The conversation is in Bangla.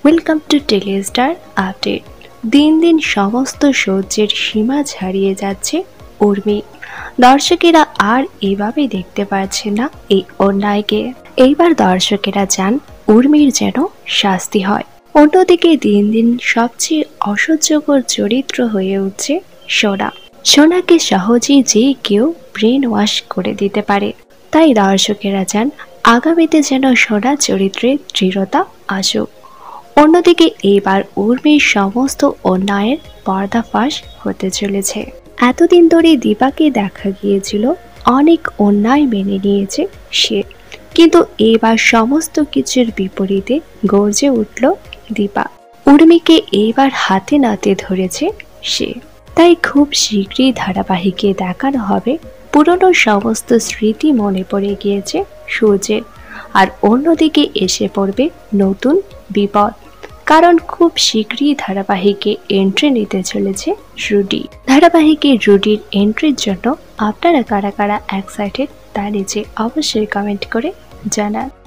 Welcome to Telestar update. দিন দিন সমস্ত সহ্যের সীমা ছাড়িয়ে যাচ্ছে উর্মি। দর্শকেরা আর এভাবে দেখতে পারছে না এই অন্যায়কে। এইবার দর্শকেরা চান উর্মির যেন শাস্তি হয়। অন্যদিকে দিন দিন সবচেয়ে অসহ্যকর চরিত্র হয়ে উঠছে সোনা। সোনাকে সহজেই যে কেউ ব্রেন ওয়াশ করে দিতে পারে। তাই দর্শকেরা চান আগামীতে যেন সোনা চরিত্রে দৃঢ়তা আসুক। অন্যদিকে এবার উর্মির সমস্ত অন্যায়ের পর্দাফাঁস হতে চলেছে। এতদিন ধরে দীপাকে দেখা গিয়েছিল অনেক অন্যায় মেনে নিয়েছে সে, কিন্তু এবার সমস্ত কিছুর বিপরীতে গর্জে উঠল দীপা। উর্মিকে এবার হাতে নাতে ধরেছে সে। তাই খুব শীঘ্রই ধারাবাহিকে দেখানো হবে পুরনো সমস্ত স্মৃতি মনে পড়ে গিয়েছে সূর্যের। আর অন্যদিকে এসে পড়বে নতুন বিপদ, কারণ খুব শীঘ্রই ধারাবাহিকে এন্ট্রি নিতে চলেছে রুডি। ধারাবাহিকে রুডির এন্ট্রির জন্য আপনারা কারা কারা এক্সাইটেড তা নিচে অবশ্যই কমেন্ট করে জানান।